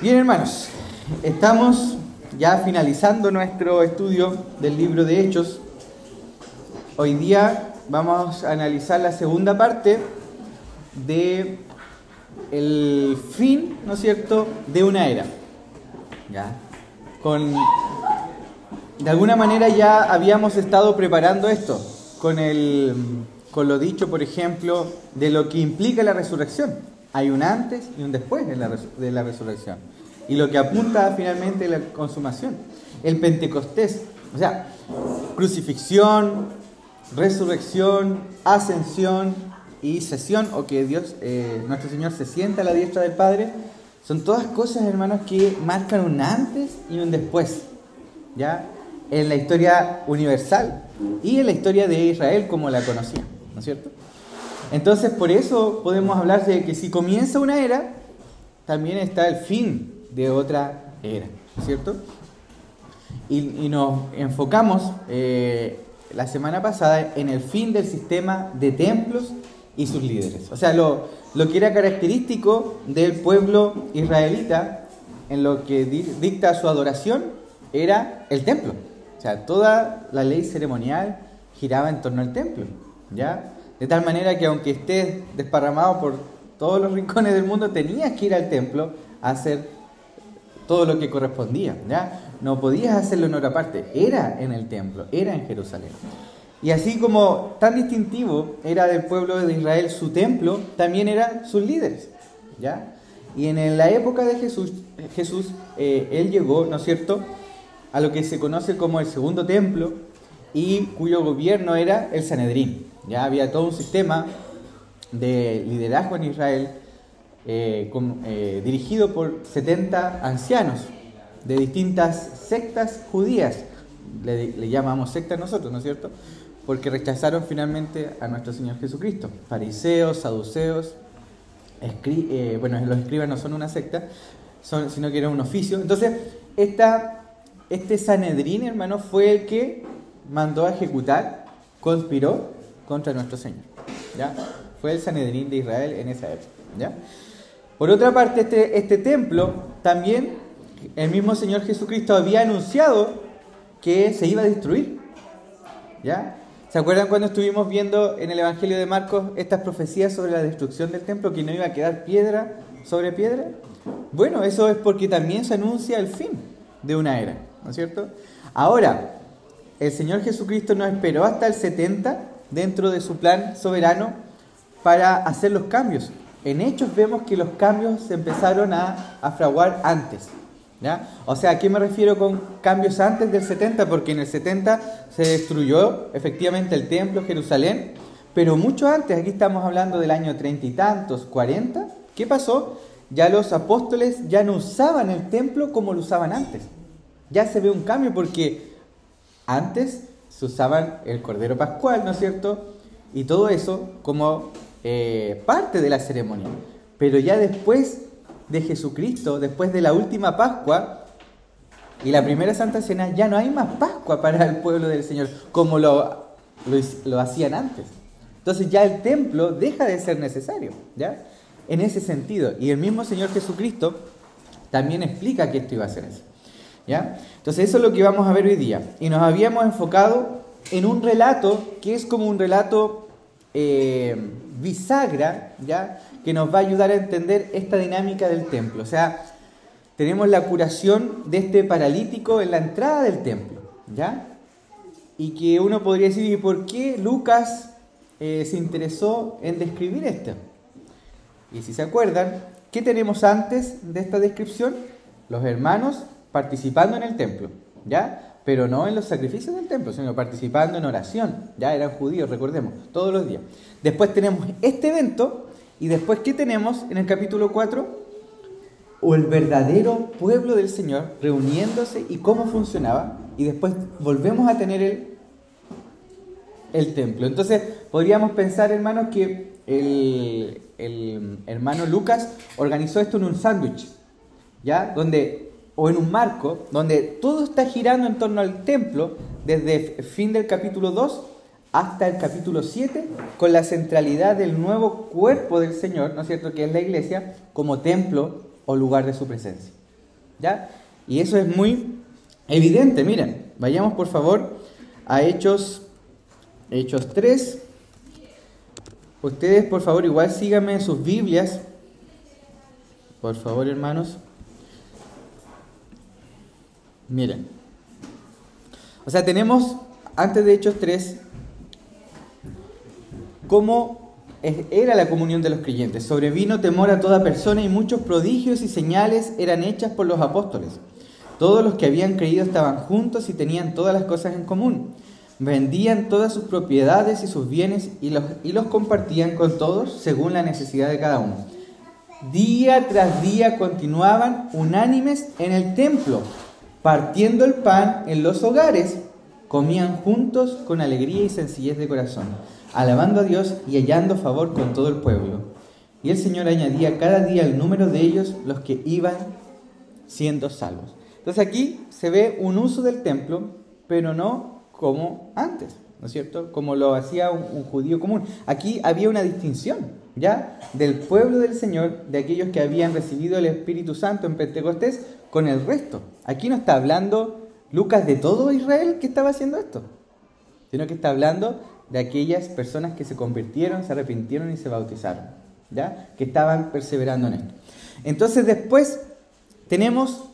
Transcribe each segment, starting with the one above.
Bien, hermanos, estamos ya finalizando nuestro estudio del libro de Hechos. Hoy día vamos a analizar la segunda parte de el fin, ¿no es cierto?, de una era. ¿Ya? De alguna manera ya habíamos estado preparando esto con lo dicho, por ejemplo, de lo que implica la resurrección. Hay un antes y un después de la resurrección. Y lo que apunta finalmente a la consumación. El Pentecostés, o sea, crucifixión, resurrección, ascensión y sesión, o que Dios, nuestro Señor se sienta a la diestra del Padre, son todas cosas, hermanos, que marcan un antes y un después, ¿ya? En la historia universal y en la historia de Israel como la conocía, ¿no es cierto? Entonces, por eso podemos hablar de que si comienza una era, también está el fin de otra era, ¿no es cierto? Y nos enfocamos la semana pasada en el fin del sistema de templos y sus líderes. O sea, lo que era característico del pueblo israelita en lo que dicta su adoración era el templo. O sea, toda la ley ceremonial giraba en torno al templo, ¿ya? De tal manera que aunque estés desparramado por todos los rincones del mundo, tenías que ir al templo a hacer todo lo que correspondía, ¿ya? No podías hacerlo en otra parte, era en el templo, era en Jerusalén. Y así como tan distintivo era del pueblo de Israel su templo, también eran sus líderes, ¿ya? Y en la época de Jesús, él llegó, ¿no es cierto?, a lo que se conoce como el segundo templo, y cuyo gobierno era el Sanedrín. Ya había todo un sistema de liderazgo en Israel dirigido por 70 ancianos de distintas sectas judías. Le llamamos sectas nosotros, ¿no es cierto? Porque rechazaron finalmente a nuestro Señor Jesucristo. Fariseos, saduceos, los escribas no son una secta, sino que era un oficio. Entonces, este Sanedrín, hermano, fue el que mandó a ejecutar, conspiró contra nuestro Señor, ¿ya? Fue el Sanedrín de Israel en esa época, ¿ya? Por otra parte, este templo, también el mismo Señor Jesucristo había anunciado que se iba a destruir, ¿ya? ¿Se acuerdan cuando estuvimos viendo en el Evangelio de Marcos estas profecías sobre la destrucción del templo, que no iba a quedar piedra sobre piedra? Bueno, eso es porque también se anuncia el fin de una era, ¿no es cierto? Ahora, el Señor Jesucristo no esperó hasta el 70 dentro de su plan soberano para hacer los cambios. En Hechos vemos que los cambios se empezaron a fraguar antes, ¿ya? O sea, ¿a qué me refiero con cambios antes del 70? Porque en el 70 se destruyó efectivamente el templo, Jerusalén, pero mucho antes, aquí estamos hablando del año 30 y tantos, 40, ¿qué pasó? Ya los apóstoles ya no usaban el templo como lo usaban antes. Ya se ve un cambio porque antes se usaban el Cordero Pascual, ¿no es cierto? Y todo eso como parte de la ceremonia. Pero ya después de Jesucristo, después de la última Pascua y la primera Santa Cena, ya no hay más Pascua para el pueblo del Señor como lo hacían antes. Entonces ya el templo deja de ser necesario, ¿ya? En ese sentido. Y el mismo Señor Jesucristo también explica que esto iba a ser eso, ¿ya? Entonces eso es lo que vamos a ver hoy día. Y nos habíamos enfocado en un relato que es como un relato bisagra, ¿ya? Que nos va a ayudar a entender esta dinámica del templo. O sea, tenemos la curación de este paralítico en la entrada del templo, ¿ya? Y que uno podría decir, ¿y por qué Lucas se interesó en describir esto? Y si se acuerdan, ¿qué tenemos antes de esta descripción? Los hermanos participando en el templo, ¿ya? Pero no en los sacrificios del templo, sino participando en oración. Ya eran judíos, recordemos, todos los días. Después tenemos este evento, y después, ¿qué tenemos en el capítulo 4? O el verdadero pueblo del Señor reuniéndose y cómo funcionaba, y después volvemos a tener el templo. Entonces, podríamos pensar, hermanos, que el hermano Lucas organizó esto en un sándwich, ¿ya? O en un marco, donde todo está girando en torno al templo, desde el fin del capítulo 2 hasta el capítulo 7, con la centralidad del nuevo cuerpo del Señor, ¿no es cierto?, que es la iglesia, como templo o lugar de su presencia, ¿Ya? Y eso es muy evidente. Miren, vayamos por favor a Hechos 3. Ustedes por favor igual síganme en sus Biblias. Por favor, hermanos. Miren. O sea, tenemos antes de Hechos 3 cómo era la comunión de los creyentes. Sobrevino temor a toda persona y muchos prodigios y señales eran hechas por los apóstoles. Todos los que habían creído estaban juntos y tenían todas las cosas en común. Vendían todas sus propiedades y sus bienes y los compartían con todos según la necesidad de cada uno. Día tras día continuaban unánimes en el templo, partiendo el pan en los hogares, comían juntos con alegría y sencillez de corazón, alabando a Dios y hallando favor con todo el pueblo. Y el Señor añadía cada día el número de ellos, los que iban siendo salvos. Entonces aquí se ve un uso del templo, pero no como antes, ¿no es cierto? Como lo hacía un judío común. Aquí había una distinción, ¿ya? Del pueblo del Señor, de aquellos que habían recibido el Espíritu Santo en Pentecostés, con el resto. Aquí no está hablando Lucas de todo Israel que estaba haciendo esto, sino que está hablando de aquellas personas que se convirtieron, se arrepintieron y se bautizaron, ¿ya? Que estaban perseverando en esto. Entonces después tenemos,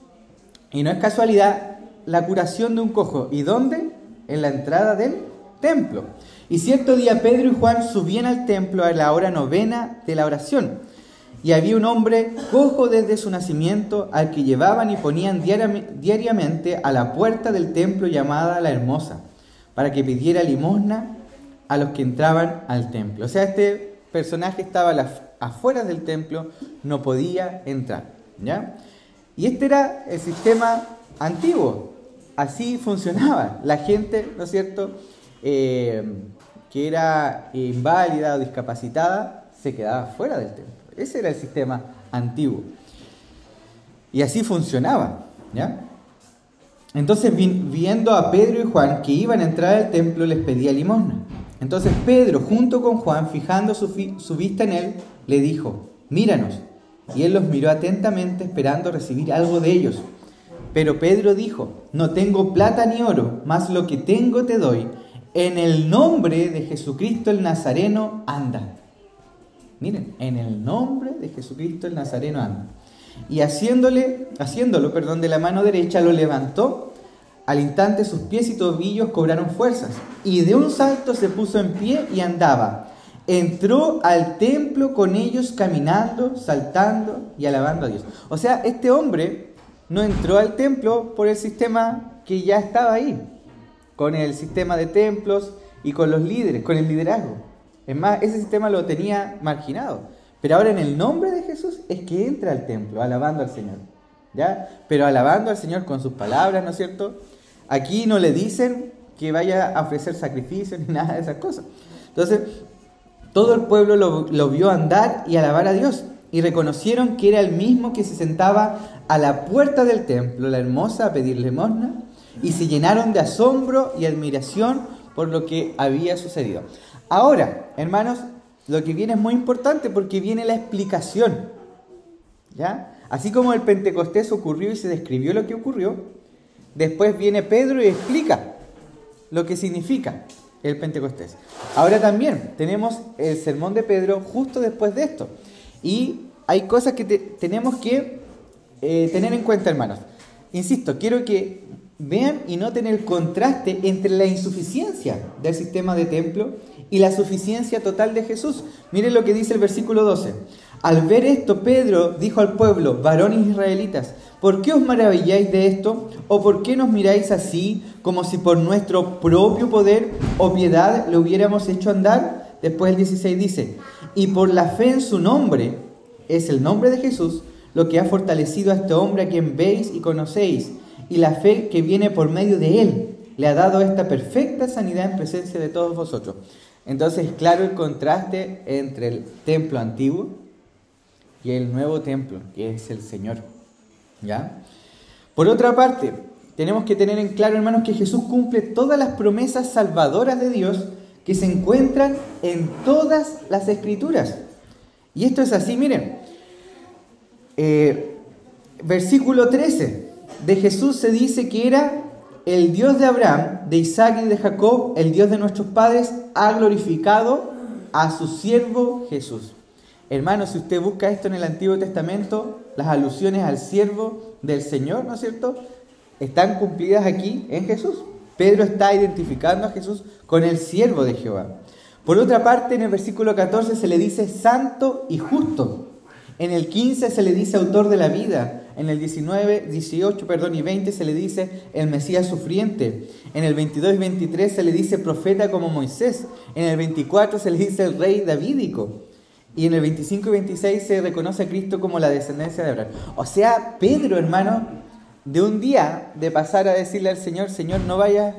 y no es casualidad, la curación de un cojo. ¿Y dónde? En la entrada del templo. Y cierto día Pedro y Juan subían al templo a la hora 9 de la oración. Y había un hombre cojo desde su nacimiento, al que llevaban y ponían diariamente a la puerta del templo llamada La Hermosa, para que pidiera limosna a los que entraban al templo. O sea, este personaje estaba afuera del templo, no podía entrar, ¿ya? Y este era el sistema antiguo. Así funcionaba. La gente, ¿no es cierto?, que era inválida o discapacitada, se quedaba fuera del templo. Ese era el sistema antiguo. Y así funcionaba, ¿ya? Entonces, viendo a Pedro y Juan que iban a entrar al templo, les pedía limosna. Entonces Pedro, junto con Juan, fijando su vista en él, le dijo: míranos. Y él los miró atentamente, esperando recibir algo de ellos. Pero Pedro dijo: no tengo plata ni oro, mas lo que tengo te doy. En el nombre de Jesucristo el Nazareno, anda. Miren, en el nombre de Jesucristo el Nazareno, anda. Y haciéndolo, de la mano derecha, lo levantó. Al instante sus pies y tobillos cobraron fuerzas, y de un salto se puso en pie y andaba. Entró al templo con ellos caminando, saltando y alabando a Dios. O sea, este hombre no entró al templo por el sistema que ya estaba ahí, con el sistema de templos y con los líderes, con el liderazgo. Es más, ese sistema lo tenía marginado. Pero ahora en el nombre de Jesús es que entra al templo, alabando al Señor, ¿ya? Pero alabando al Señor con sus palabras, ¿no es cierto? Aquí no le dicen que vaya a ofrecer sacrificios ni nada de esas cosas. Entonces, todo el pueblo lo vio andar y alabar a Dios, y reconocieron que era el mismo que se sentaba a la puerta del templo, La Hermosa, a pedir limosna, y se llenaron de asombro y admiración por lo que había sucedido. Ahora, hermanos, lo que viene es muy importante, porque viene la explicación, ¿ya? Así como el Pentecostés ocurrió y se describió lo que ocurrió, después viene Pedro y explica lo que significa el Pentecostés. Ahora también tenemos el sermón de Pedro justo después de esto. Y hay cosas que tenemos que tener en cuenta, hermanos. Insisto, quiero que vean y noten el contraste entre la insuficiencia del sistema de templo y la suficiencia total de Jesús. Miren lo que dice el versículo 12. Al ver esto, Pedro dijo al pueblo: varones israelitas, ¿por qué os maravilláis de esto? ¿O por qué nos miráis así, como si por nuestro propio poder o piedad lo hubiéramos hecho andar? Después el 16 dice: y por la fe en su nombre, es el nombre de Jesús, lo que ha fortalecido a este hombre a quien veis y conocéis, y la fe que viene por medio de él le ha dado esta perfecta sanidad en presencia de todos vosotros. Entonces, claro el contraste entre el templo antiguo y el nuevo templo, que es el Señor, ¿ya? Por otra parte, tenemos que tener en claro, hermanos, que Jesús cumple todas las promesas salvadoras de Dios que se encuentran en todas las Escrituras. Y esto es así, miren. Versículo 13. De Jesús se dice que era el Dios de Abraham, de Isaac y de Jacob, el Dios de nuestros padres, ha glorificado a su siervo Jesús. Hermanos, si usted busca esto en el Antiguo Testamento, las alusiones al siervo del Señor, ¿no es cierto?, están cumplidas aquí en Jesús. Pedro está identificando a Jesús con el siervo de Jehová. Por otra parte, en el versículo 14 se le dice santo y justo. En el 15 se le dice autor de la vida. En el 18 y 20 se le dice el Mesías sufriente. En el 22 y 23 se le dice profeta como Moisés. En el 24 se le dice el rey davídico. Y en el 25 y 26 se reconoce a Cristo como la descendencia de Abraham. O sea, Pedro, hermano, de un día de pasar a decirle al Señor, Señor, no vayas,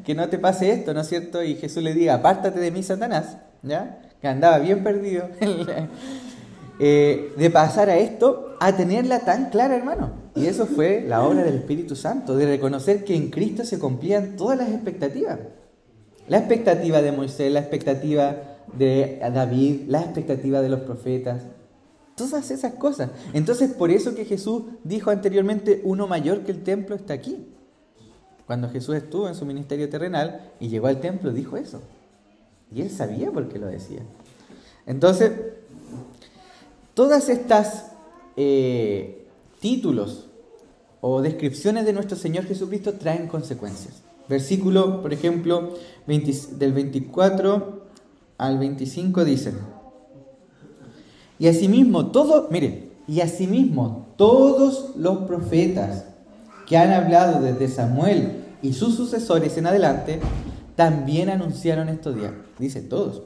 que no te pase esto, ¿no es cierto? Y Jesús le diga, apártate de mí, Satanás, ¿ya? Que andaba bien perdido. De pasar a esto, a tenerla tan clara, hermano. Y eso fue la obra del Espíritu Santo, de reconocer que en Cristo se cumplían todas las expectativas. La expectativa de Moisés, la expectativa de David, la expectativa de los profetas, todas esas cosas. Entonces, por eso que Jesús dijo anteriormente, uno mayor que el templo está aquí. Cuando Jesús estuvo en su ministerio terrenal y llegó al templo, dijo eso. Y él sabía por qué lo decía. Entonces, todas estas títulos o descripciones de nuestro Señor Jesucristo traen consecuencias. Versículo, por ejemplo, del 24 al 25 dice: y asimismo todos los profetas que han hablado desde Samuel y sus sucesores en adelante, también anunciaron estos días. Dice todos.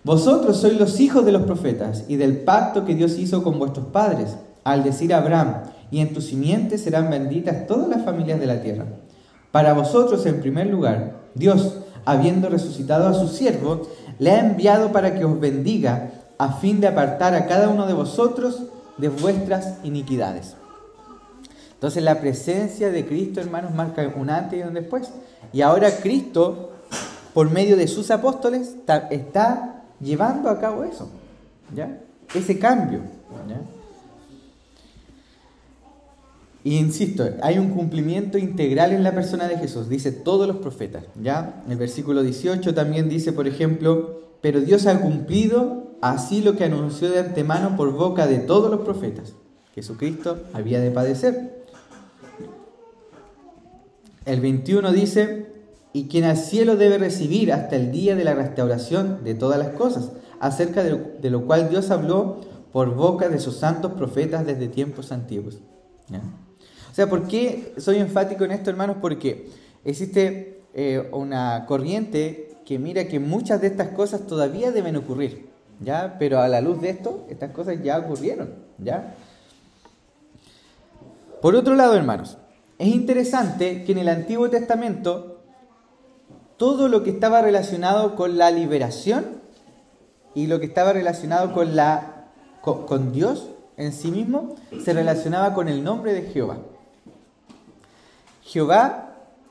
Vosotros sois los hijos de los profetas y del pacto que Dios hizo con vuestros padres, al decir a Abraham, y en tu simiente serán benditas todas las familias de la tierra. Para vosotros, en primer lugar, Dios, habiendo resucitado a su siervo, le ha enviado para que os bendiga, a fin de apartar a cada uno de vosotros de vuestras iniquidades. Entonces la presencia de Cristo, hermanos, marca un antes y un después. Y ahora Cristo, por medio de sus apóstoles, está llevando a cabo eso, ¿ya? Ese cambio, ¿ya? Y insisto, hay un cumplimiento integral en la persona de Jesús, dice todos los profetas, ¿ya? El versículo 18 también dice, por ejemplo, pero Dios ha cumplido así lo que anunció de antemano por boca de todos los profetas. Jesucristo había de padecer. El 21 dice, y quien al cielo debe recibir hasta el día de la restauración de todas las cosas, acerca de lo cual Dios habló por boca de sus santos profetas desde tiempos antiguos. ¿Ya? O sea, ¿por qué soy enfático en esto, hermanos? Porque existe una corriente que mira que muchas de estas cosas todavía deben ocurrir, ¿ya? Pero a la luz de esto, estas cosas ya ocurrieron, ¿ya? Por otro lado, hermanos, es interesante que en el Antiguo Testamento todo lo que estaba relacionado con la liberación y lo que estaba relacionado con Dios en sí mismo se relacionaba con el nombre de Jehová. Jehová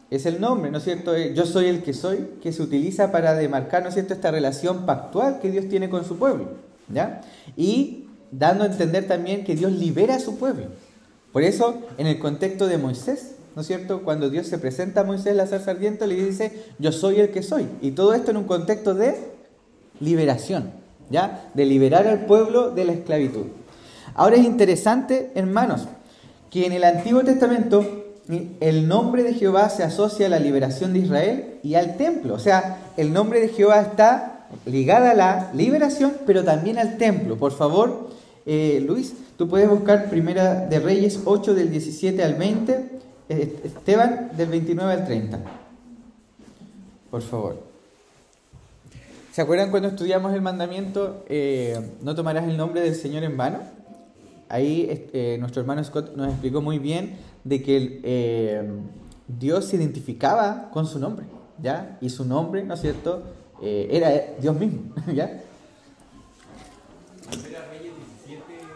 es el nombre, ¿no es cierto? Yo soy el que soy, que se utiliza para demarcar, ¿no es cierto?, esta relación pactual que Dios tiene con su pueblo, ¿ya? Y dando a entender también que Dios libera a su pueblo. Por eso, en el contexto de Moisés, ¿no es cierto?, cuando Dios se presenta a Moisés la zarza ardiente, le dice, yo soy el que soy. Y todo esto en un contexto de liberación, ¿ya? De liberar al pueblo de la esclavitud. Ahora es interesante, hermanos, que en el Antiguo Testamento el nombre de Jehová se asocia a la liberación de Israel y al templo. O sea, el nombre de Jehová está ligado a la liberación, pero también al templo. Por favor, Luis, tú puedes buscar Primera de Reyes 8 del 17 al 20, Esteban del 29 al 30. Por favor. ¿Se acuerdan cuando estudiamos el mandamiento, no tomarás el nombre del Señor en vano? Ahí nuestro hermano Scott nos explicó muy bien de que Dios se identificaba con su nombre, ¿ya? Y su nombre, ¿no es cierto?, era Dios mismo, ¿ya?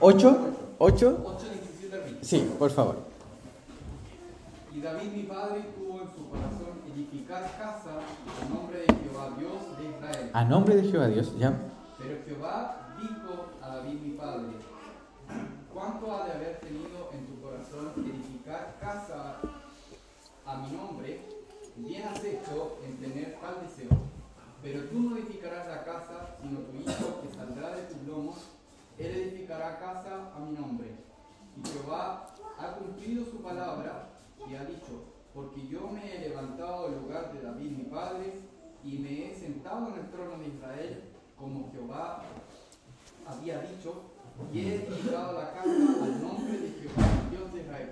8, 17 al 20. Sí, por favor. Y David mi padre tuvo en su corazón edificar casa a nombre de Jehová Dios de Israel. A nombre de Jehová Dios, ¿ya? Pero Jehová dijo a David mi padre, ¿cuánto ha de haber tenido en tu corazón corazón edificar casa a mi nombre, bien has hecho en tener tal deseo. Pero tú no edificarás la casa, sino tu hijo que saldrá de tus lomos, él edificará casa a mi nombre. Y Jehová ha cumplido su palabra y ha dicho, porque yo me he levantado del lugar de David mi padre, y me he sentado en el trono de Israel, como Jehová había dicho, y he edificado la casa al nombre de Jehová, Dios de Israel.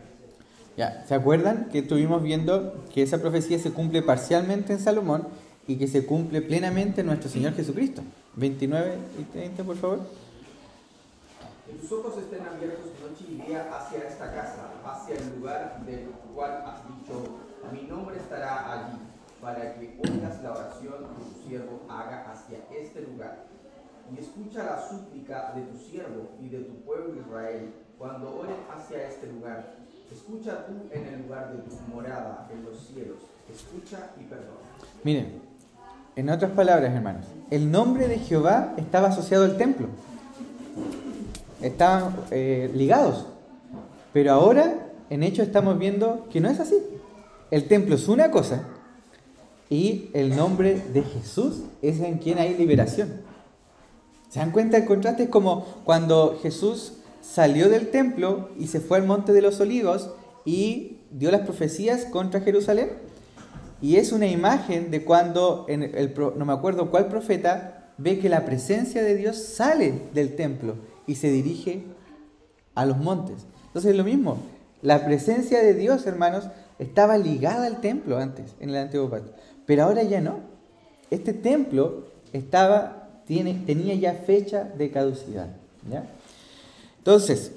Ya, ¿se acuerdan que estuvimos viendo que esa profecía se cumple parcialmente en Salomón y que se cumple plenamente en nuestro Señor Jesucristo? 29 y 30, por favor. Que tus ojos estén abiertos noche y día hacia esta casa, hacia el lugar del cual has dicho, mi nombre estará allí, para que oigas la oración que tu siervo haga hacia este lugar. Y escucha la súplica de tu siervo y de tu pueblo Israel, cuando oren hacia este lugar. Escucha tú en el lugar de tu morada en los cielos. Escucha y perdona. Miren, en otras palabras, hermanos, el nombre de Jehová estaba asociado al templo. Estaban ligados. Pero ahora, en hecho, estamos viendo que no es así. El templo es una cosa y el nombre de Jesús es en quien hay liberación. ¿Se dan cuenta? El contraste es como cuando Jesús salió del templo y se fue al Monte de los Olivos y dio las profecías contra Jerusalén. Y es una imagen de cuando, no me acuerdo cuál profeta, ve que la presencia de Dios sale del templo y se dirige a los montes. Entonces es lo mismo. La presencia de Dios, hermanos, estaba ligada al templo antes, en el antiguo pacto. Pero ahora ya no. Este templo tenía ya fecha de caducidad. ¿Ya? Entonces,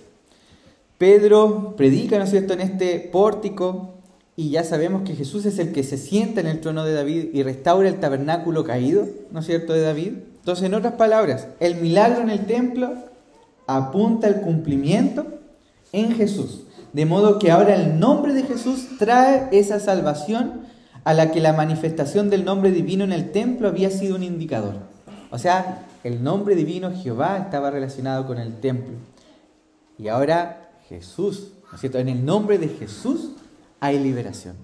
Pedro predica, ¿no es cierto?, en este pórtico, y ya sabemos que Jesús es el que se sienta en el trono de David y restaura el tabernáculo caído, ¿no es cierto?, de David. Entonces, en otras palabras, el milagro en el templo apunta al cumplimiento en Jesús. De modo que ahora el nombre de Jesús trae esa salvación a la que la manifestación del nombre divino en el templo había sido un indicador. O sea, el nombre divino Jehová estaba relacionado con el templo. Y ahora Jesús, ¿no es cierto? En el nombre de Jesús hay liberación.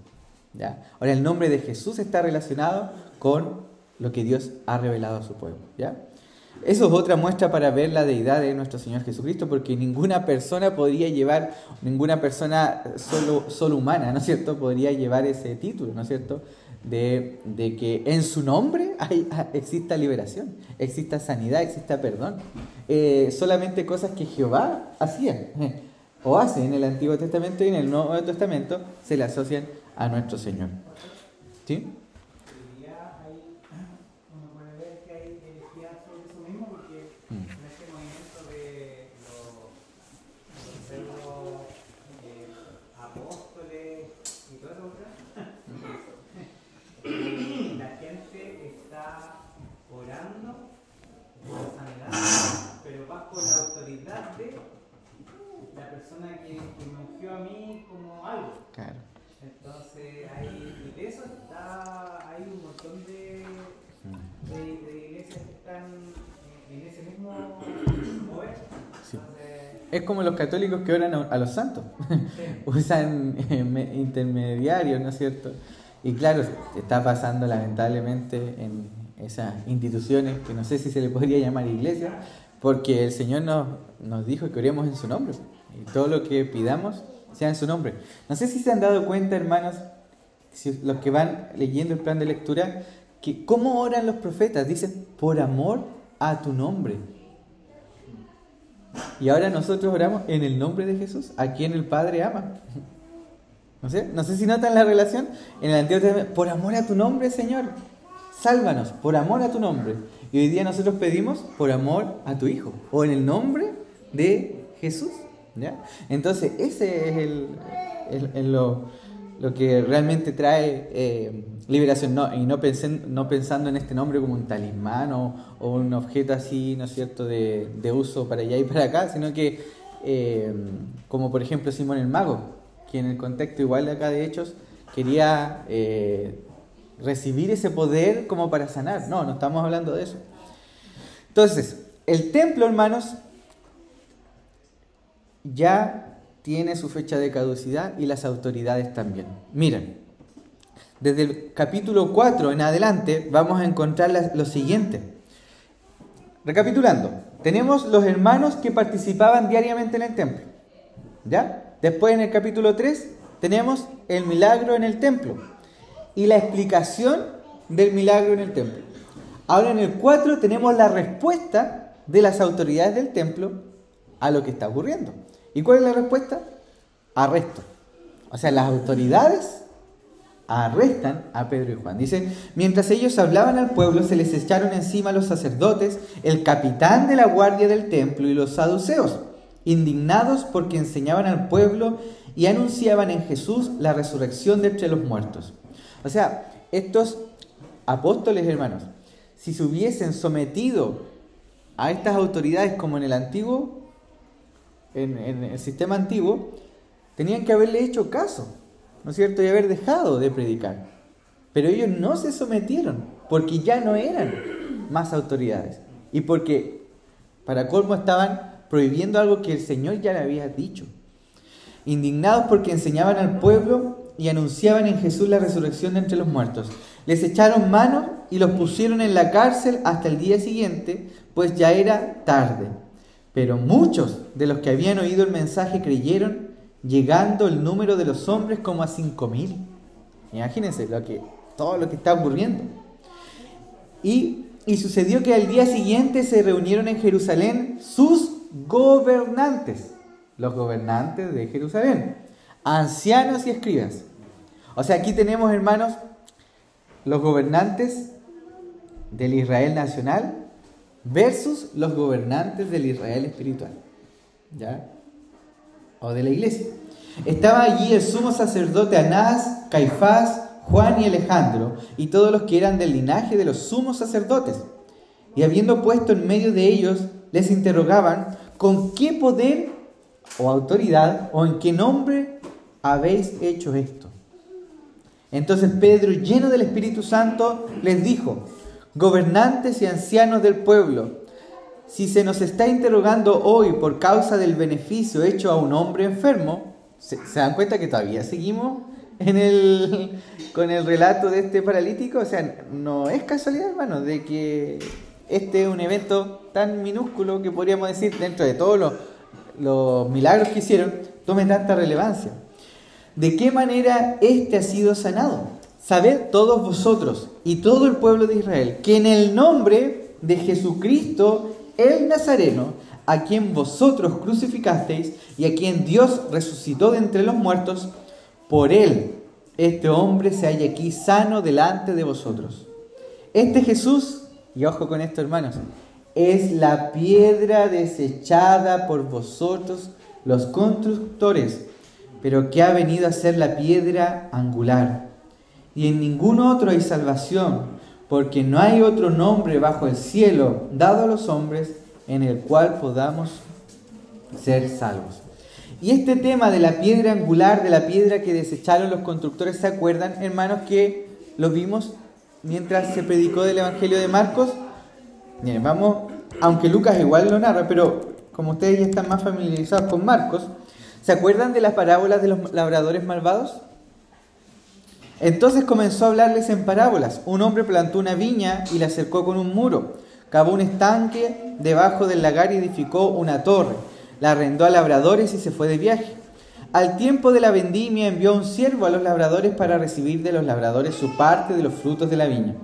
¿Ya? Ahora el nombre de Jesús está relacionado con lo que Dios ha revelado a su pueblo. ¿Ya? Eso es otra muestra para ver la deidad de nuestro Señor Jesucristo, porque ninguna persona solo humana, ¿no es cierto?, podría llevar ese título, ¿no es cierto?, de que en su nombre exista liberación, exista sanidad, exista perdón. Solamente cosas que Jehová hacía o hace en el Antiguo Testamento y en el Nuevo Testamento se le asocian a nuestro Señor. ¿Sí? Que me ungió a mí como algo. Claro. Entonces, de eso hay un montón de iglesias que están en ese mismo poder. Sí. Entonces, es como los católicos que oran a los santos. Sí. Usan intermediarios, ¿no es cierto? Y claro, está pasando lamentablemente en esas instituciones que no sé si se le podría llamar iglesia, porque el Señor nos dijo que oremos en su nombre. Y todo lo que pidamos sea en su nombre. No sé si se han dado cuenta, hermanos, los que van leyendo el plan de lectura, que cómo oran los profetas. Dicen, por amor a tu nombre. Y ahora nosotros oramos en el nombre de Jesús, a quien el Padre ama. No sé si notan la relación. En el Antiguo Testamento, por amor a tu nombre, Señor, sálvanos, por amor a tu nombre. Y hoy día nosotros pedimos por amor a tu Hijo, o en el nombre de Jesús. ¿Ya? Entonces ese es lo que realmente trae liberación, no pensando en este nombre como un talismán o un objeto así, ¿no es cierto?, de uso para allá y para acá, sino que como por ejemplo Simón el Mago, que en el contexto igual de acá de Hechos quería recibir ese poder como para sanar. No estamos hablando de eso. Entonces, el templo, hermanos, ya tiene su fecha de caducidad y las autoridades también. Miren, desde el capítulo 4 en adelante vamos a encontrar lo siguiente. Recapitulando, tenemos los hermanos que participaban diariamente en el templo, ¿ya? Después en el capítulo 3 tenemos el milagro en el templo y la explicación del milagro en el templo. Ahora en el 4 tenemos la respuesta de las autoridades del templo a lo que está ocurriendo. ¿Y cuál es la respuesta? Arresto. O sea, las autoridades arrestan a Pedro y Juan. Dice, mientras ellos hablaban al pueblo, se les echaron encima los sacerdotes, el capitán de la guardia del templo y los saduceos, indignados porque enseñaban al pueblo y anunciaban en Jesús la resurrección de entre los muertos. O sea, estos apóstoles, hermanos, si se hubiesen sometido a estas autoridades como en el antiguo, en el sistema antiguo, tenían que haberle hecho caso, ¿no es cierto? Y haber dejado de predicar. Pero ellos no se sometieron, porque ya no eran más autoridades. Y porque, para colmo, estaban prohibiendo algo que el Señor ya le había dicho. Indignados porque enseñaban al pueblo y anunciaban en Jesús la resurrección de entre los muertos. Les echaron mano y los pusieron en la cárcel hasta el día siguiente, pues ya era tarde. Pero muchos de los que habían oído el mensaje creyeron, llegando el número de los hombres como a 5,000. Imagínense todo lo que está ocurriendo. Y sucedió que al día siguiente se reunieron en Jerusalén sus gobernantes, los gobernantes de Jerusalén, ancianos y escribas. O sea, aquí tenemos, hermanos, los gobernantes del Israel nacional versus los gobernantes del Israel espiritual, ¿ya? O de la iglesia. Estaba allí el sumo sacerdote Anás, Caifás, Juan y Alejandro, y todos los que eran del linaje de los sumos sacerdotes. Y habiendo puesto en medio de ellos, les interrogaban, ¿con qué poder o autoridad o en qué nombre habéis hecho esto? Entonces Pedro, lleno del Espíritu Santo, les dijo, gobernantes y ancianos del pueblo, si se nos está interrogando hoy por causa del beneficio hecho a un hombre enfermo, ¿se dan cuenta que todavía seguimos con el relato de este paralítico? O sea, no es casualidad, hermano, de que este es un evento tan minúsculo que podríamos decir, dentro de todos los milagros que hicieron, tome tanta relevancia. ¿De qué manera este ha sido sanado? Sabed todos vosotros y todo el pueblo de Israel que en el nombre de Jesucristo el Nazareno, a quien vosotros crucificasteis y a quien Dios resucitó de entre los muertos, por él este hombre se halla aquí sano delante de vosotros. Este Jesús, y ojo con esto, hermanos, es la piedra desechada por vosotros los constructores, pero que ha venido a ser la piedra angular. Y en ningún otro hay salvación, porque no hay otro nombre bajo el cielo dado a los hombres en el cual podamos ser salvos. Y este tema de la piedra angular, de la piedra que desecharon los constructores, ¿se acuerdan, hermanos, que lo vimos mientras se predicó del Evangelio de Marcos? Miren, vamos, aunque Lucas igual lo narra, pero como ustedes ya están más familiarizados con Marcos, ¿se acuerdan de las parábolas de los labradores malvados? Entonces comenzó a hablarles en parábolas. Un hombre plantó una viña y la cercó con un muro. Cavó un estanque debajo del lagar y edificó una torre. La arrendó a labradores y se fue de viaje. Al tiempo de la vendimia envió un siervo a los labradores para recibir de los labradores su parte de los frutos de la viña.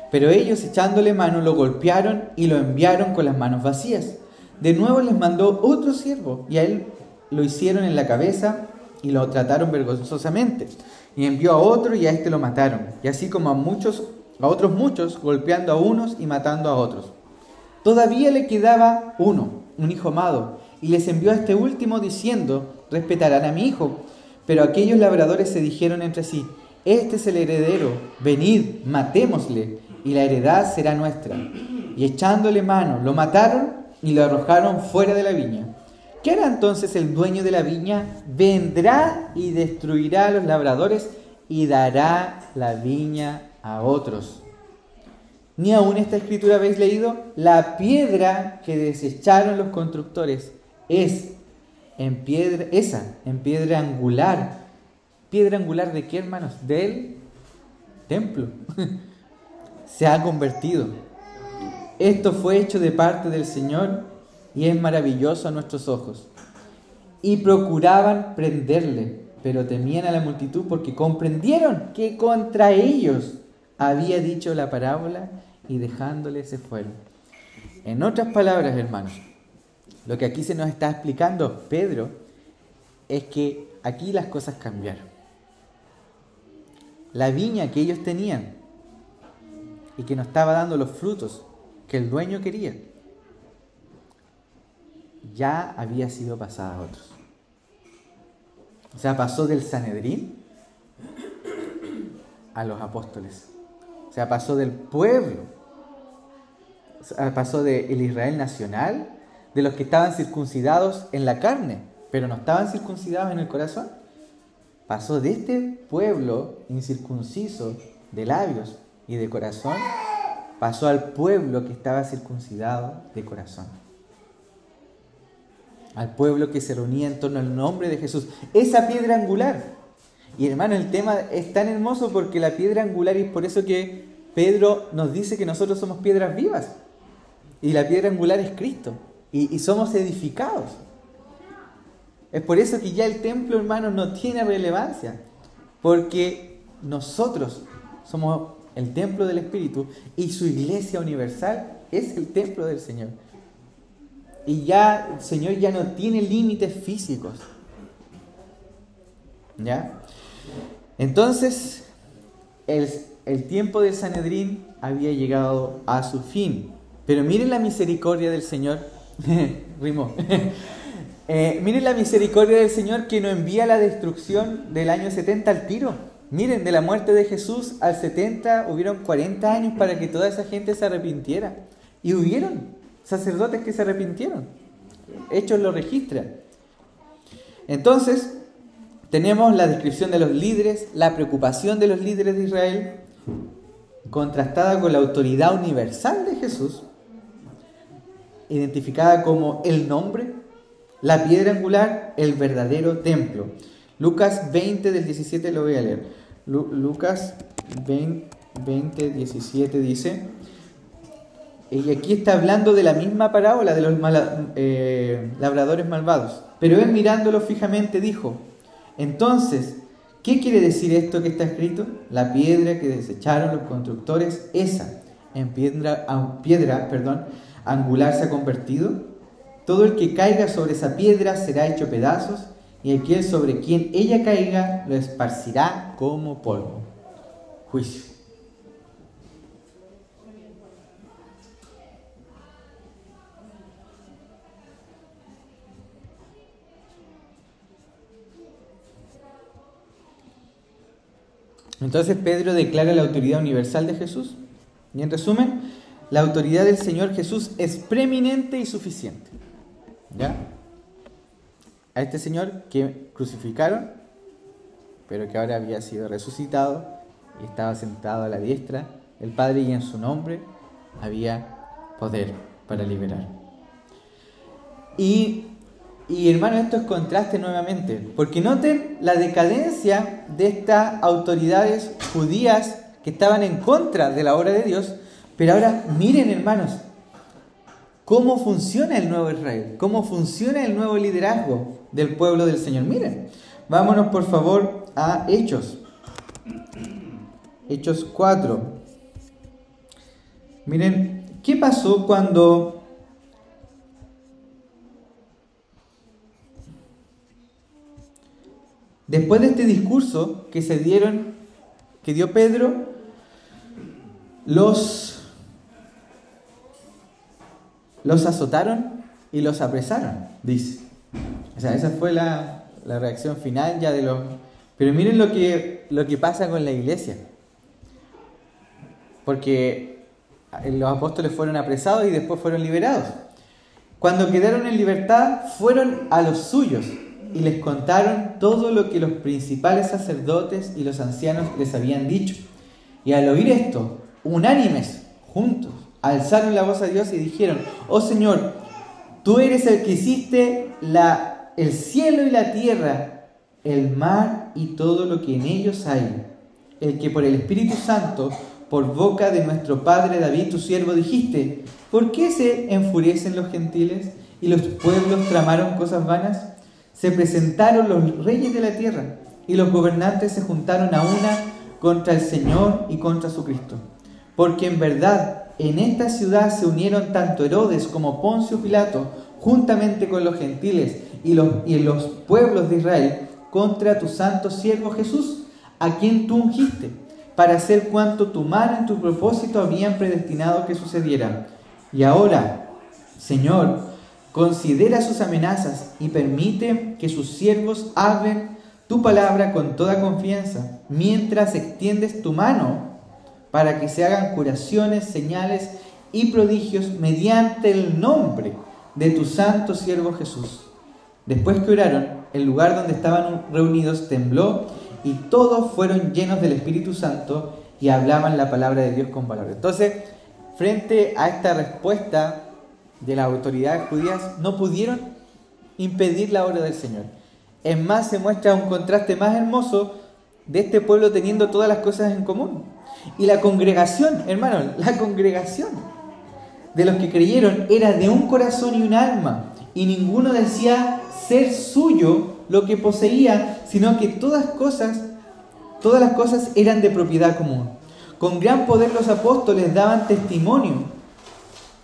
Pero ellos, echándole mano, lo golpearon y lo enviaron con las manos vacías. De nuevo les mandó otro siervo y a él lo hicieron en la cabeza y lo trataron vergonzosamente. Y envió a otro y a este lo mataron. Y así como a otros muchos, golpeando a unos y matando a otros. Todavía le quedaba uno, un hijo amado, y les envió a este último diciendo, respetarán a mi hijo. Pero aquellos labradores se dijeron entre sí, este es el heredero, venid, matémosle, y la heredad será nuestra. Y echándole mano, lo mataron y lo arrojaron fuera de la viña. ¿Qué hará entonces el dueño de la viña? Vendrá y destruirá a los labradores y dará la viña a otros. ¿Ni aún esta escritura habéis leído? La piedra que desecharon los constructores es en piedra angular. ¿Piedra angular de qué, hermanos? Del templo. Se ha convertido. Esto fue hecho de parte del Señor y es maravilloso a nuestros ojos. Y procuraban prenderle, pero temían a la multitud porque comprendieron que contra ellos había dicho la parábola y dejándole se fueron. En otras palabras, hermanos, lo que aquí se nos está explicando Pedro es que aquí las cosas cambiaron. La viña que ellos tenían y que no estaba dando los frutos que el dueño quería, ya había sido pasada a otros. O sea, pasó del Sanedrín a los apóstoles. O sea, pasó del pueblo, o sea, pasó del Israel nacional, de los que estaban circuncidados en la carne, pero no estaban circuncidados en el corazón. Pasó de este pueblo incircunciso de labios y de corazón, pasó al pueblo que estaba circuncidado de corazón. Al pueblo que se reunía en torno al nombre de Jesús. Esa piedra angular. Y hermano, el tema es tan hermoso porque la piedra angular, y es por eso que Pedro nos dice que nosotros somos piedras vivas. Y la piedra angular es Cristo. Y somos edificados. Es por eso que ya el templo, hermano, no tiene relevancia. Porque nosotros somos el templo del Espíritu y su iglesia universal es el templo del Señor. Y ya el Señor ya no tiene límites físicos. ¿Ya? Entonces, el tiempo del Sanedrín había llegado a su fin. Pero miren la misericordia del Señor. Rimó. Miren la misericordia del Señor que no envía la destrucción del año 70 al tiro. Miren, de la muerte de Jesús al 70 hubieron 40 años para que toda esa gente se arrepintiera. Y hubieron sacerdotes que se arrepintieron. Hechos lo registran. Entonces, tenemos la descripción de los líderes, la preocupación de los líderes de Israel, contrastada con la autoridad universal de Jesús, identificada como el nombre, la piedra angular, el verdadero templo. Lucas 20 del 17 lo voy a leer. Lucas 20, 17 dice, y aquí está hablando de la misma parábola de los labradores malvados. Pero él mirándolo fijamente dijo, entonces, ¿qué quiere decir esto que está escrito? La piedra que desecharon los constructores, esa en piedra angular se ha convertido. Todo el que caiga sobre esa piedra será hecho pedazos, y aquel sobre quien ella caiga lo esparcirá como polvo. Juicio. Entonces Pedro declara la autoridad universal de Jesús. Y en resumen, la autoridad del Señor Jesús es preeminente y suficiente. ¿Ya? A este Señor que crucificaron, pero que ahora había sido resucitado y estaba sentado a la diestra del Padre, y en su nombre había poder para liberar. Y hermano, esto es contraste nuevamente, porque noten la decadencia de estas autoridades judías que estaban en contra de la obra de Dios, pero ahora miren, hermanos, cómo funciona el nuevo Israel, cómo funciona el nuevo liderazgo del pueblo del Señor. Miren, vámonos por favor a Hechos 4. Miren, ¿qué pasó cuando después de este discurso que dio Pedro, los azotaron y los apresaron, dice? O sea, esa fue la reacción final ya de los... Pero miren lo que pasa con la iglesia. Porque los apóstoles fueron apresados y después fueron liberados. Cuando quedaron en libertad, fueron a los suyos y les contaron todo lo que los principales sacerdotes y los ancianos les habían dicho. Y al oír esto, unánimes, juntos, alzaron la voz a Dios y dijeron: oh Señor, tú eres el que hiciste la el cielo y la tierra, el mar y todo lo que en ellos hay, el que por el Espíritu Santo, por boca de nuestro padre David, tu siervo, dijiste: ¿por qué se enfurecen los gentiles y los pueblos tramaron cosas vanas? Se presentaron los reyes de la tierra y los gobernantes se juntaron a una contra el Señor y contra su Cristo. Porque en verdad en esta ciudad se unieron tanto Herodes como Poncio Pilato, juntamente con los gentiles y los pueblos de Israel, contra tu santo siervo Jesús, a quien tú ungiste, para hacer cuanto tu mano y tu propósito habían predestinado que sucediera. Y ahora, Señor, considera sus amenazas y permite que sus siervos hablen tu palabra con toda confianza, mientras extiendes tu mano para que se hagan curaciones, señales y prodigios mediante el nombre de tu santo siervo Jesús. Después que oraron, el lugar donde estaban reunidos tembló y todos fueron llenos del Espíritu Santo y hablaban la palabra de Dios con valor. Entonces, frente a esta respuesta de las autoridades judías, no pudieron impedir la obra del Señor. Es más, se muestra un contraste más hermoso de este pueblo teniendo todas las cosas en común. Y la congregación, hermanos, la congregación de los que creyeron era de un corazón y un alma, y ninguno decía ser suyo lo que poseía, sino que todas las cosas eran de propiedad común. Con gran poder los apóstoles daban testimonio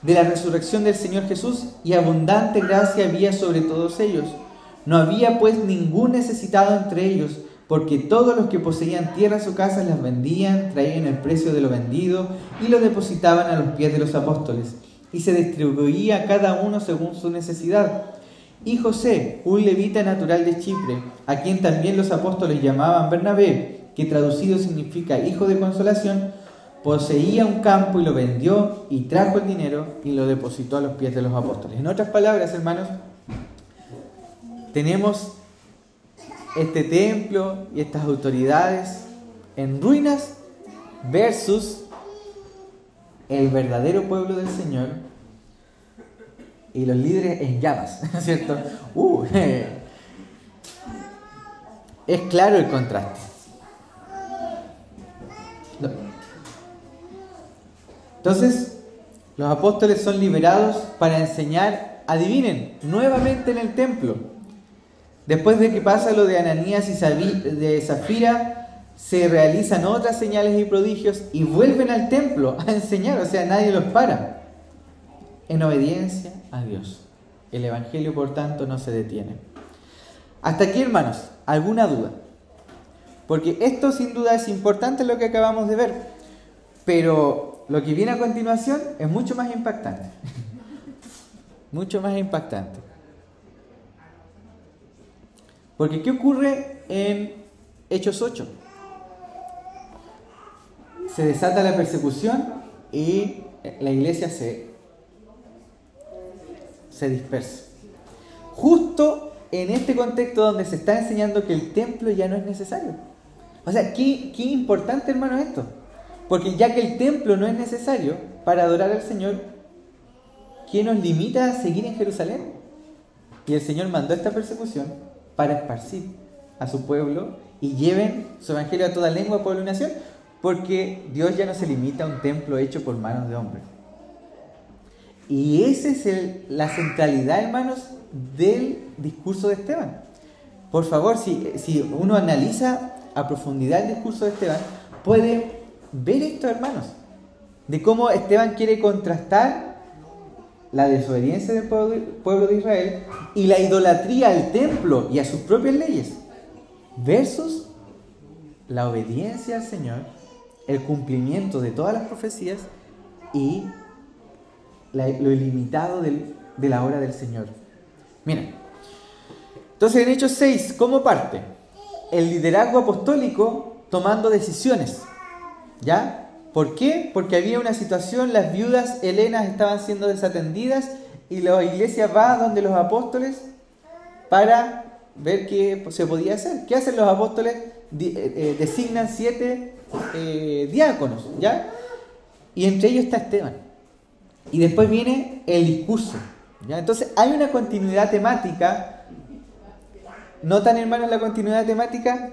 de la resurrección del Señor Jesús, y abundante gracia había sobre todos ellos. No había pues ningún necesitado entre ellos, porque todos los que poseían tierras o casas las vendían, traían el precio de lo vendido y lo depositaban a los pies de los apóstoles, y se distribuía a cada uno según su necesidad. Y José, un levita natural de Chipre, a quien también los apóstoles llamaban Bernabé, que traducido significa hijo de consolación, poseía un campo y lo vendió, y trajo el dinero y lo depositó a los pies de los apóstoles. En otras palabras, hermanos, tenemos este templo y estas autoridades en ruinas versus el verdadero pueblo del Señor y los líderes en llamas, ¿cierto? Es claro el contraste. Entonces, los apóstoles son liberados para enseñar, adivinen, nuevamente en el templo. Después de que pasa lo de Ananías y de Zafira, se realizan otras señales y prodigios y vuelven al templo a enseñar, o sea, nadie los para. En obediencia a Dios. El Evangelio, por tanto, no se detiene. Hasta aquí, hermanos, ¿alguna duda? Porque esto sin duda es importante lo que acabamos de ver, pero lo que viene a continuación es mucho más impactante. Mucho más impactante. Porque ¿qué ocurre en Hechos 8? Se desata la persecución y la iglesia se dispersa. Justo en este contexto donde se está enseñando que el templo ya no es necesario. O sea, qué importante, hermano, esto. Porque ya que el templo no es necesario para adorar al Señor, ¿qué nos limita a seguir en Jerusalén? Y el Señor mandó esta persecución para esparcir a su pueblo y lleven su evangelio a toda lengua, pueblo y nación, porque Dios ya no se limita a un templo hecho por manos de hombres. Y esa es la centralidad, hermanos, del discurso de Esteban. Por favor, si uno analiza a profundidad el discurso de Esteban, puede ver esto, hermanos, de cómo Esteban quiere contrastar la desobediencia del pueblo de Israel y la idolatría al templo y a sus propias leyes, versus la obediencia al Señor, el cumplimiento de todas las profecías y lo ilimitado de la obra del Señor. Miren, entonces en Hechos 6, ¿cómo parte? El liderazgo apostólico tomando decisiones, ¿ya? ¿Por qué? Porque había una situación, las viudas helenas estaban siendo desatendidas y la iglesia va donde los apóstoles para ver qué se podía hacer. ¿Qué hacen los apóstoles? Designan 7 diáconos, ¿ya? Y entre ellos está Esteban. Y después viene el discurso, ¿ya? Entonces hay una continuidad temática ¿Notan, hermanos, la continuidad temática?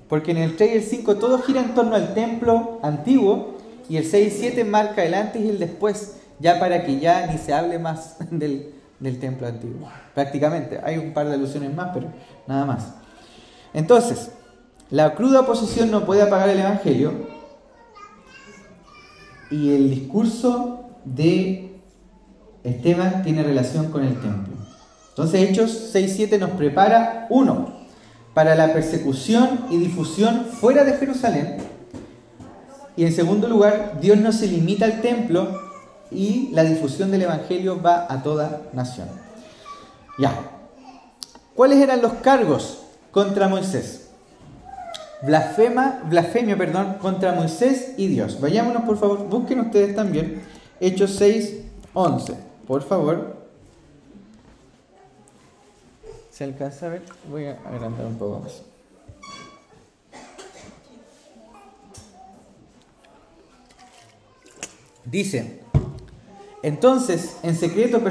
Porque en el 3 y el 5 todo gira en torno al templo antiguo, y el 6 y 7 marca el antes y el después, ya para que ya ni se hable más del templo antiguo. Prácticamente, hay un par de alusiones más, pero nada más. Entonces, la cruda oposición no puede apagar el Evangelio, y el discurso de Esteban tiene relación con el templo. Entonces Hechos 6:7 nos prepara, 1, para la persecución y difusión fuera de Jerusalén, y en segundo lugar, Dios no se limita al templo y la difusión del Evangelio va a toda nación. Ya. ¿Cuáles eran los cargos contra Moisés? Blasfemia contra Moisés y Dios. Vayámonos, por favor, busquen ustedes también Hechos 6:11, por favor. ¿Se alcanza a ver? Voy a agrandar un poco más. Dice: entonces en secreto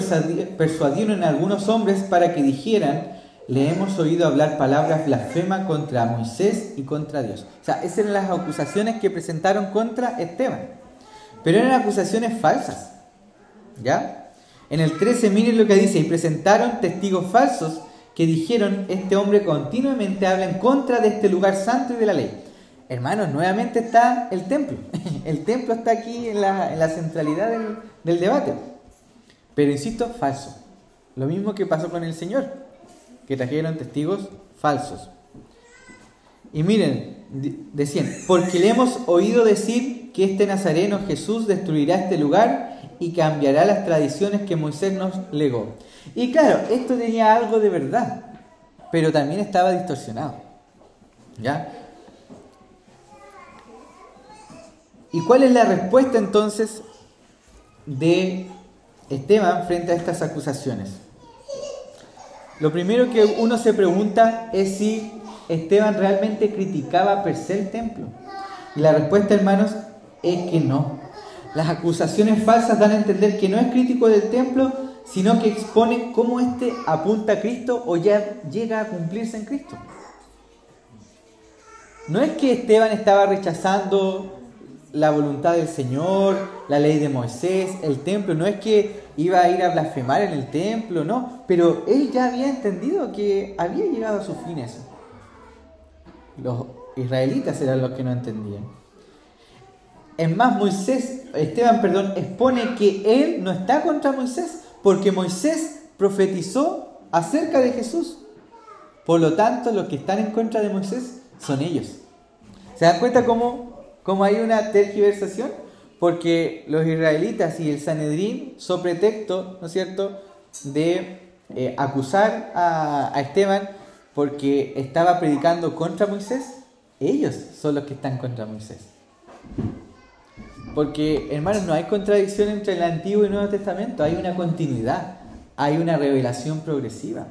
persuadieron a algunos hombres para que dijeran: le hemos oído hablar palabras blasfemas contra Moisés y contra Dios. O sea, esas eran las acusaciones que presentaron contra Esteban. Pero eran acusaciones falsas. ¿Ya? En el 13 miren lo que dice: y presentaron testigos falsos que dijeron: este hombre continuamente habla en contra de este lugar santo y de la ley. Hermanos, nuevamente está el templo. El templo está aquí en la centralidad del debate. Pero insisto, falso. Lo mismo que pasó con el Señor, que trajeron testigos falsos. Y miren, decían: porque le hemos oído decir que este nazareno Jesús destruirá este lugar y cambiará las tradiciones que Moisés nos legó. Y claro, esto tenía algo de verdad, pero también estaba distorsionado. ¿Ya? ¿Y cuál es la respuesta entonces de Esteban frente a estas acusaciones? Lo primero que uno se pregunta es si Esteban realmente criticaba per se el templo. Y la respuesta, hermanos, es que no. Las acusaciones falsas dan a entender que no es crítico del templo, sino que exponen cómo éste apunta a Cristo o ya llega a cumplirse en Cristo. No es que Esteban estaba rechazando la voluntad del Señor, la ley de Moisés, el templo. No es que iba a ir a blasfemar en el templo, no. Pero él ya había entendido que había llegado a su fin eso. Los israelitas eran los que no entendían. Es más, Esteban expone que él no está contra Moisés, porque Moisés profetizó acerca de Jesús. Por lo tanto, los que están en contra de Moisés son ellos. ¿Se dan cuenta cómo hay una tergiversación? Porque los israelitas y el Sanedrín, so pretexto, ¿no es cierto?, de acusar a Esteban porque estaba predicando contra Moisés, ellos son los que están contra Moisés. Porque, hermanos, no hay contradicción entre el Antiguo y el Nuevo Testamento, hay una continuidad, hay una revelación progresiva.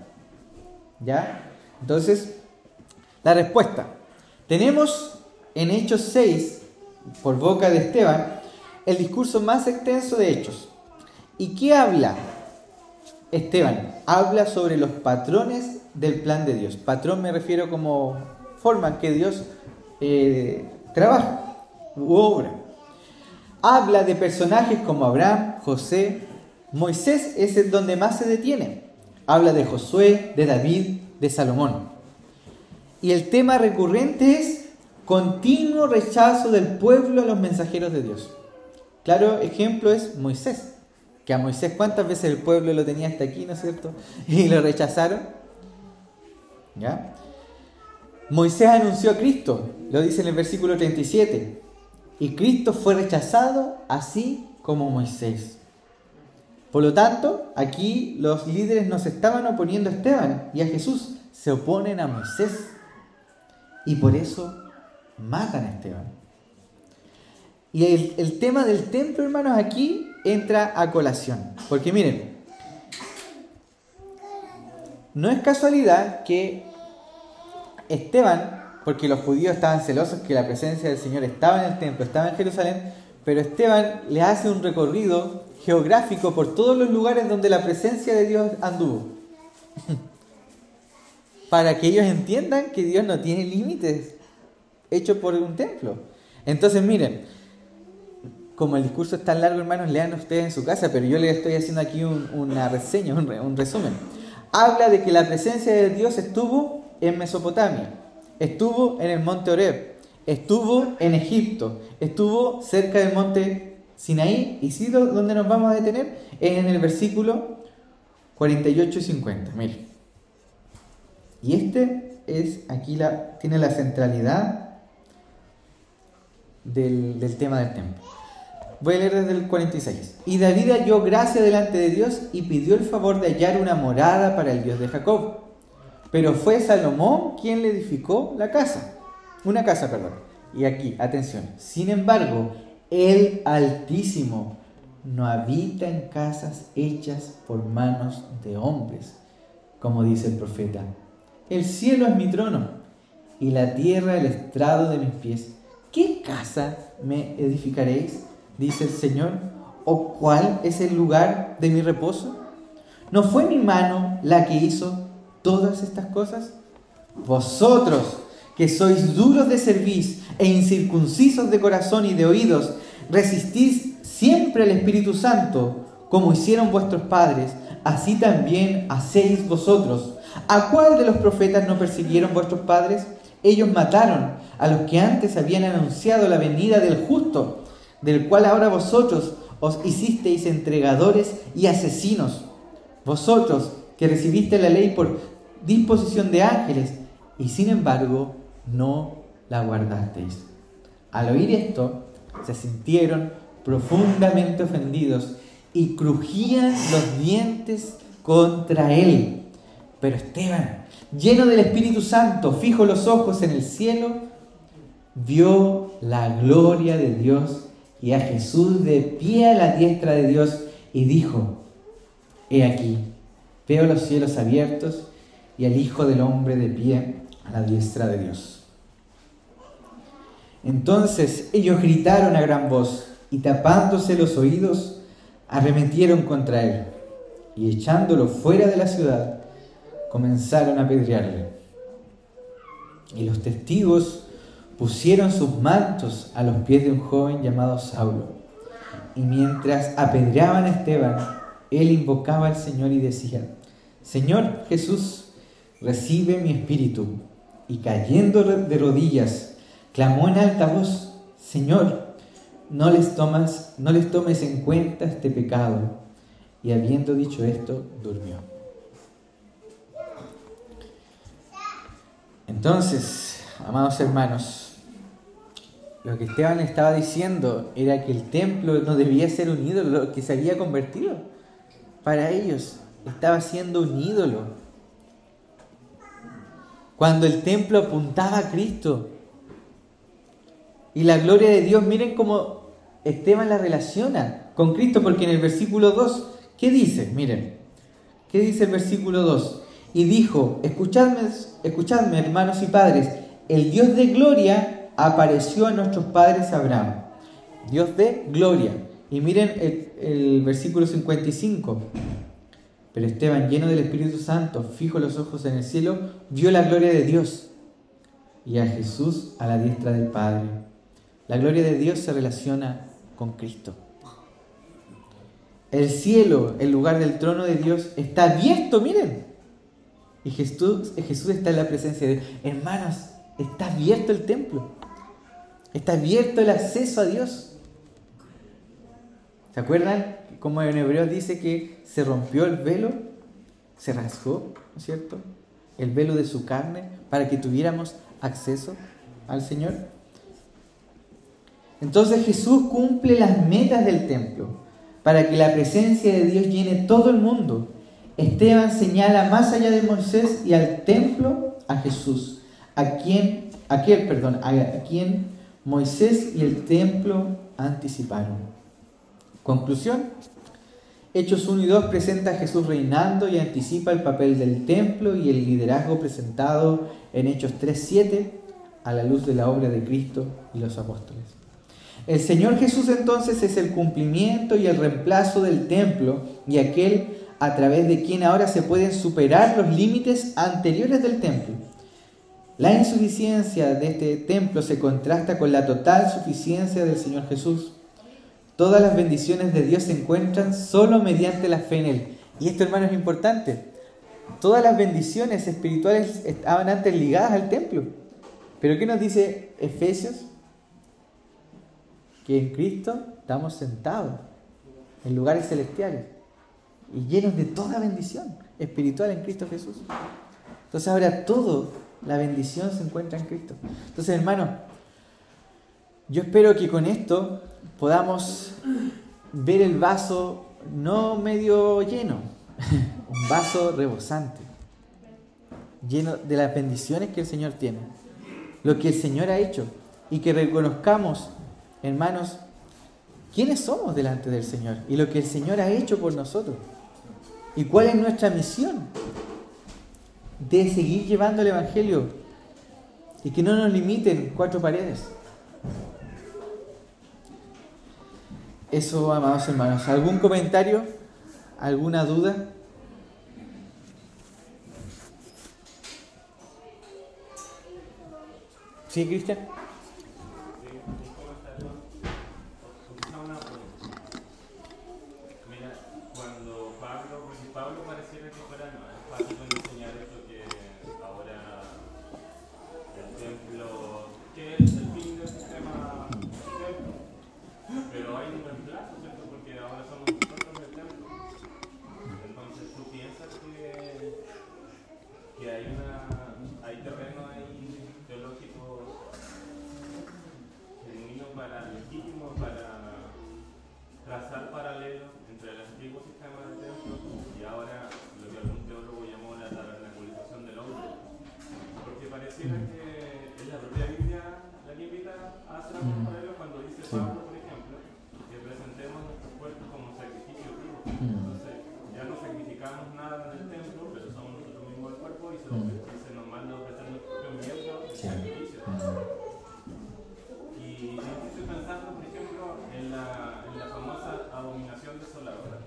¿Ya? Entonces, la respuesta. Tenemos en Hechos 6, por boca de Esteban, el discurso más extenso de Hechos. ¿Y qué habla Esteban? Habla sobre los patrones del plan de Dios. Patrón me refiero como forma en que Dios trabaja u obra. Habla de personajes como Abraham, José. Moisés es el donde más se detiene. Habla de Josué, de David, de Salomón. Y el tema recurrente es continuo rechazo del pueblo a los mensajeros de Dios. Claro ejemplo es Moisés, que a Moisés cuántas veces el pueblo lo tenía hasta aquí, ¿no es cierto? Y lo rechazaron. ¿Ya? Moisés anunció a Cristo, lo dice en el versículo 37, y Cristo fue rechazado así como Moisés. Por lo tanto, aquí los líderes no se estaban oponiendo a Esteban y a Jesús, se oponen a Moisés. Y por eso matan a Esteban. Y el tema del templo, hermanos, aquí entra a colación. Porque miren, no es casualidad que Esteban, porque los judíos estaban celosos que la presencia del Señor estaba en el templo, estaba en Jerusalén, pero Esteban le hace un recorrido geográfico por todos los lugares donde la presencia de Dios anduvo. para que ellos entiendan que Dios no tiene límites hecho por un templo. Entonces miren, como el discurso es tan largo, hermanos, lean ustedes en su casa, pero yo les estoy haciendo aquí una reseña, un resumen. Habla de que la presencia de Dios estuvo en Mesopotamia, estuvo en el monte Horeb, estuvo en Egipto, estuvo cerca del monte Sinaí, y sí, donde nos vamos a detener es en el versículo 48 y 50. Miren. Y aquí tiene la centralidad del tema del templo. Voy a leer desde el 46. Y David halló gracia delante de Dios y pidió el favor de hallar una morada para el Dios de Jacob. Pero fue Salomón quien le edificó una casa. Y aquí, atención. Sin embargo, el Altísimo no habita en casas hechas por manos de hombres, como dice el profeta. El cielo es mi trono y la tierra el estrado de mis pies. ¿Qué casa me edificaréis?, dice el Señor, ¿o cuál es el lugar de mi reposo? ¿No fue mi mano la que hizo todas estas cosas? Vosotros, que sois duros de cerviz e incircuncisos de corazón y de oídos, resistís siempre al Espíritu Santo, como hicieron vuestros padres, así también hacéis vosotros. ¿A cuál de los profetas no persiguieron vuestros padres? Ellos mataron a los que antes habían anunciado la venida del justo, del cual ahora vosotros os hicisteis entregadores y asesinos. Vosotros que recibisteis la ley por disposición de ángeles, y sin embargo no la guardasteis. Al oír esto, se sintieron profundamente ofendidos y crujían los dientes contra él. Pero Esteban, lleno del Espíritu Santo, fijo los ojos en el cielo, vio la gloria de Dios y a Jesús de pie a la diestra de Dios, y dijo: He aquí, veo los cielos abiertos y al Hijo del Hombre de pie a la diestra de Dios. Entonces ellos gritaron a gran voz y tapándose los oídos, arremetieron contra él y echándolo fuera de la ciudad, comenzaron a apedrearle. Y los testigos pusieron sus mantos a los pies de un joven llamado Saulo. Y mientras apedreaban a Esteban, él invocaba al Señor y decía: Señor Jesús, recibe mi espíritu. Y cayendo de rodillas, clamó en alta voz: Señor, no les tomes en cuenta este pecado. Y habiendo dicho esto, durmió. Entonces, amados hermanos, lo que Esteban estaba diciendo era que el templo no debía ser un ídolo que se había convertido. Para ellos estaba siendo un ídolo. Cuando el templo apuntaba a Cristo y la gloria de Dios, miren cómo Esteban la relaciona con Cristo, porque en el versículo 2, ¿qué dice? Miren, ¿qué dice el versículo 2? Y dijo: escuchadme, hermanos y padres, el Dios de gloria apareció a nuestros padres Abraham. Dios de gloria. Y miren el versículo 55. Pero Esteban, lleno del Espíritu Santo, fijo los ojos en el cielo, vio la gloria de Dios y a Jesús a la diestra del Padre. La gloria de Dios se relaciona con Cristo. El cielo, el lugar del trono de Dios, está abierto, miren. Y Jesús está en la presencia de Dios. Hermanos, está abierto el templo. Está abierto el acceso a Dios. ¿Se acuerdan? Como en Hebreos dice que se rompió el velo, se rasgó, ¿no es cierto?, el velo de su carne para que tuviéramos acceso al Señor. Entonces Jesús cumple las metas del templo para que la presencia de Dios llene todo el mundo. Esteban señala más allá de Moisés y al templo a Jesús, a quien Moisés y el templo anticiparon. Conclusión: Hechos 1 y 2 presenta a Jesús reinando y anticipa el papel del templo y el liderazgo presentado en Hechos 3:7 a la luz de la obra de Cristo y los apóstoles. El Señor Jesús entonces es el cumplimiento y el reemplazo del templo y aquel a través de quien ahora se pueden superar los límites anteriores del templo. La insuficiencia de este templo se contrasta con la total suficiencia del Señor Jesús. Todas las bendiciones de Dios se encuentran solo mediante la fe en Él. Y esto, hermano, es importante. Todas las bendiciones espirituales estaban antes ligadas al templo. Pero ¿qué nos dice Efesios? Que en Cristo estamos sentados en lugares celestiales y llenos de toda bendición espiritual en Cristo Jesús. Entonces ahora toda la bendición se encuentra en Cristo. Entonces, hermano, yo espero que con esto podamos ver el vaso no medio lleno, un vaso rebosante, lleno de las bendiciones que el Señor tiene, lo que el Señor ha hecho, y que reconozcamos, hermanos, quiénes somos delante del Señor y lo que el Señor ha hecho por nosotros y cuál es nuestra misión de seguir llevando el Evangelio y que no nos limiten 4 paredes. Eso, amados hermanos. ¿Algún comentario? ¿Alguna duda? ¿Sí, Cristian? Pablo pareciera que fuera fácil enseñar esto que ahora el templo, que es el fin del sistema del templo, pero hay un reemplazo, ¿cierto? Porque ahora somos nosotros del templo. Entonces tú piensas que hay terreno ahí teológico genuino legítimo para trazar paralelos entre el antiguo sistema del templo y ahora lo que algún teólogo llamó la tabernaculización del hombre. Porque pareciera que en la propia Biblia la que invita a hacer un paralelo cuando dice Pablo, por ejemplo, que presentemos nuestros cuerpos como sacrificio vivo. Entonces, ya no sacrificamos nada en el templo, pero somos nosotros mismos el cuerpo y se nos manda a ofrecer nuestros propios miembros en sacrificio. Y estoy pensando, por ejemplo, en la famosa abominación desoladora.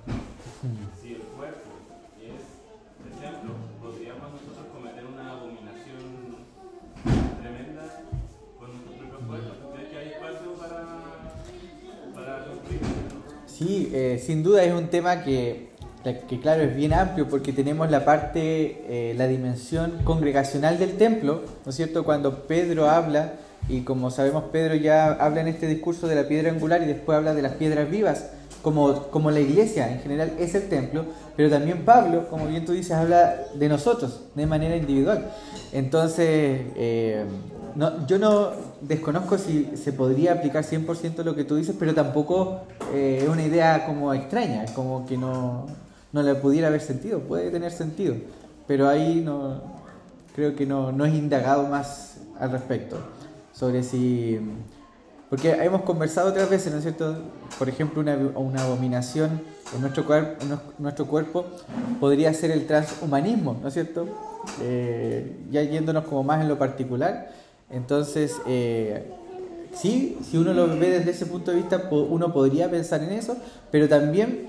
Si el cuerpo es el templo, podríamos nosotros cometer una abominación tremenda con nuestro propio cuerpo. ¿Crees que hay espacio para construir? Sí, sin duda es un tema que claro, es bien amplio porque tenemos la parte, la dimensión congregacional del templo, ¿no es cierto? Cuando Pedro habla, y como sabemos Pedro ya habla en este discurso de la piedra angular y después habla de las piedras vivas, como la iglesia en general es el templo, pero también Pablo, como bien tú dices, habla de nosotros de manera individual. Entonces, yo no desconozco si se podría aplicar 100% lo que tú dices, pero tampoco es una idea como extraña, como que no le pudiera haber sentido. Puede tener sentido, pero ahí no creo que no es indagado más al respecto sobre si... Porque hemos conversado otras veces, ¿no es cierto? Por ejemplo, una abominación en nuestro cuerpo podría ser el transhumanismo, ¿no es cierto? Ya yéndonos como más en lo particular. Entonces, sí, si uno lo ve desde ese punto de vista, uno podría pensar en eso, pero también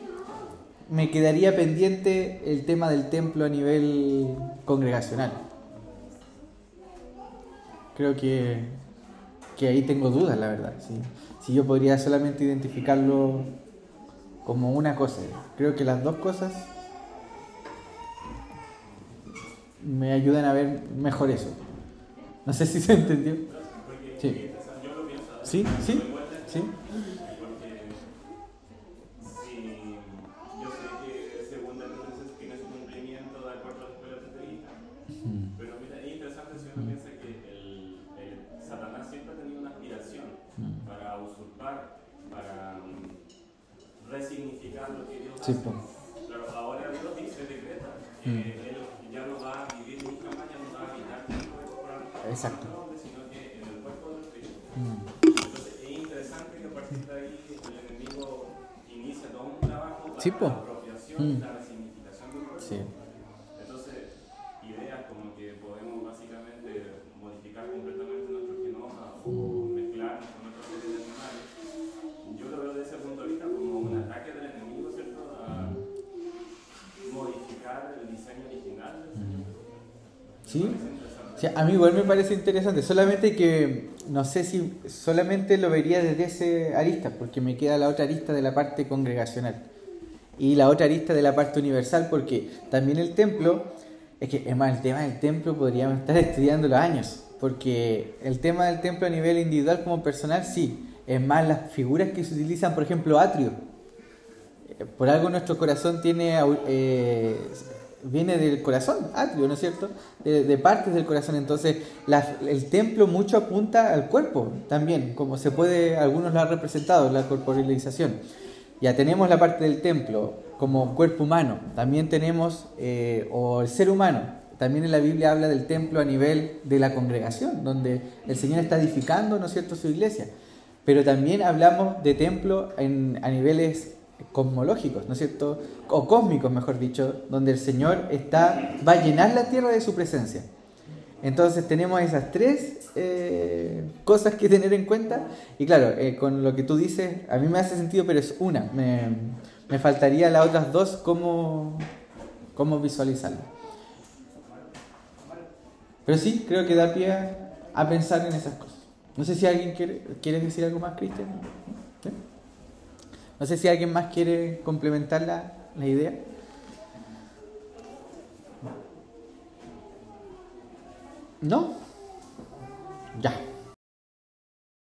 me quedaría pendiente el tema del templo a nivel congregacional. Creo que ahí tengo dudas, la verdad. Si yo podría solamente identificarlo como una cosa. Creo que las dos cosas me ayudan a ver mejor eso. No sé si se entendió. Sí. ¿Sí? ¿Sí? ¿Sí? Pero mira, es interesante si uno piensa que Satanás siempre ha tenido una aspiración para usurpar, para resignificar lo que Dios hace. Claro, ahora Dios dice, decreta, que Él ya no va a vivir nunca más, ya no va a habitar en el cuerpo corporal, sino que en el cuerpo del Cristo. Entonces es interesante que a partir de ahí el enemigo inicia todo un trabajo para la apropiación y la resignificación del cuerpo. Sí. Ideas como que podemos básicamente modificar completamente nuestro genoma o mezclarnos con otras series de animales. Yo lo veo desde ese punto de vista como un ataque del enemigo, ¿cierto? A ¿Sí? Sí, a mí igual me parece interesante, solamente que no sé si solamente lo vería desde ese arista, porque me queda la otra arista de la parte congregacional y la otra arista de la parte universal, porque también el templo, es que es más, el tema del templo podríamos estar estudiando los años, porque el tema del templo a nivel individual como personal, sí, es más las figuras que se utilizan, por ejemplo, atrio. Por algo nuestro corazón tiene... viene del corazón, atrio, ¿no es cierto? De partes del corazón. Entonces, el templo mucho apunta al cuerpo también, como se puede, algunos lo han representado, la corporalización. Ya tenemos la parte del templo como cuerpo humano, también tenemos, o el ser humano, también en la Biblia habla del templo a nivel de la congregación, donde el Señor está edificando, ¿no es cierto?, su iglesia. Pero también hablamos de templo a niveles cosmológicos, ¿no es cierto? O cósmicos, mejor dicho, donde el Señor va a llenar la tierra de su presencia. Entonces tenemos esas tres cosas que tener en cuenta. Y claro, con lo que tú dices, a mí me hace sentido, pero es una. Me faltaría las otras dos, cómo visualizarlo. Pero sí, creo que da pie a pensar en esas cosas. No sé si alguien quiere decir algo más, Cristian. ¿Sí? No sé si alguien más quiere complementar la idea. ¿No?